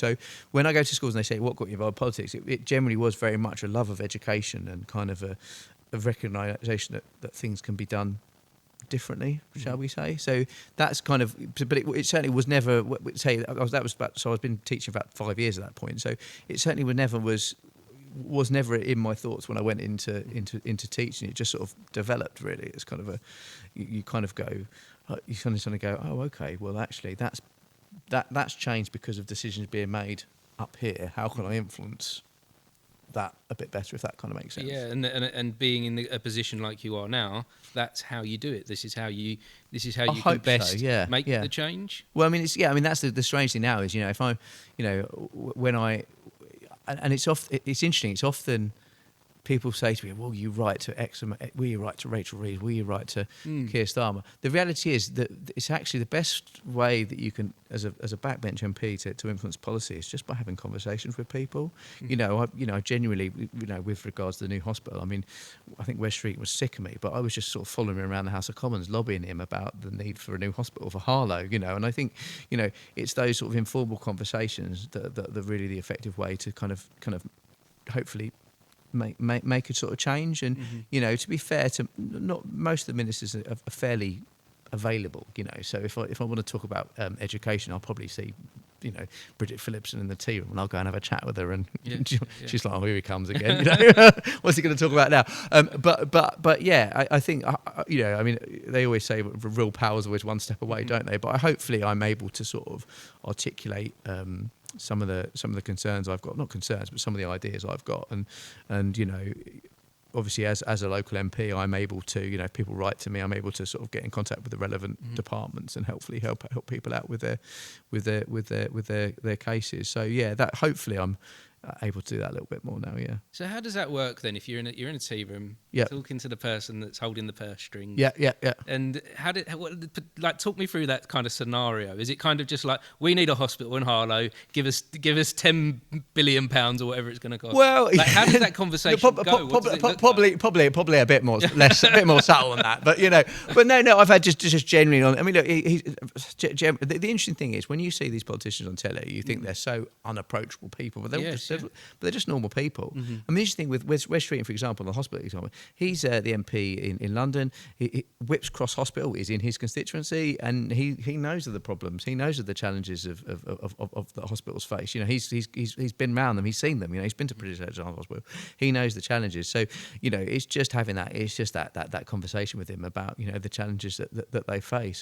So when I go to schools and they say, what got you involved in politics, it generally was very much a love of education and kind of a recognition that things can be done differently, shall we say. So that's kind of, but it certainly was never, say, I was been teaching for about 5 years at that point. So it certainly was never in my thoughts when I went into teaching. It just sort of developed, really. It's kind of you kind of go, you kind of go, oh, okay, well, actually, that's changed because of decisions being made up here. How can I influence that a bit better, if that kind of makes sense? Yeah, and being in a position like you are now, that's how you do it. This is how you can best make the change. Well, I mean, that's the strange thing now is, if I, when I, and it's interesting. It's often people say to me, "Will you write to X? Will you write to Rachel Reeves? Will you write to Keir Starmer?" The reality is that it's actually the best way that you can, as a backbench MP, to influence policy is just by having conversations with people. I genuinely, with regards to the new hospital, I mean, I think Wes Street was sick of me, but I was just sort of following him around the House of Commons, lobbying him about the need for a new hospital for Harlow. And I think, it's those sort of informal conversations that are really the effective way to kind of hopefully make a sort of change. And to be fair, to not most of the ministers are fairly available. So if I want to talk about education, I'll probably see Bridget Phillipson in the tea room, and I'll go and have a chat with her, and she's like, "Oh, here he comes again." What's he going to talk about now? But yeah, I think I mean, they always say real power's always one step away, don't they? But hopefully I'm able to sort of articulate some of the concerns I've got, not concerns, but some of the ideas I've got, and obviously as a local MP, I'm able to, if people write to me, I'm able to sort of get in contact with the relevant departments and hopefully help people out with their cases. So yeah, that hopefully I'm able to do that a little bit more now. Yeah. So how does that work then? If you're in a tea room, talking to the person that's holding the purse strings. Yeah. And talk me through that kind of scenario. Is it kind of just like, we need a hospital in Harlow, give us £10 billion or whatever it's going to cost? Well, how does that conversation go? Probably a bit more a bit more subtle than that. But no, I've had just genuinely on. I mean, look, the interesting thing is when you see these politicians on telly, you think they're so unapproachable people, but they're just normal people. I mean, the interesting thing with Wes Streeting, for example, the hospital example, he's the MP in London. Whipps Cross Hospital is in his constituency, and he knows of the problems. He knows of the challenges of the hospitals face. He's been around them. He's seen them. He's been to British General Hospital. He knows the challenges. So it's just having that. It's just that conversation with him about the challenges that they face.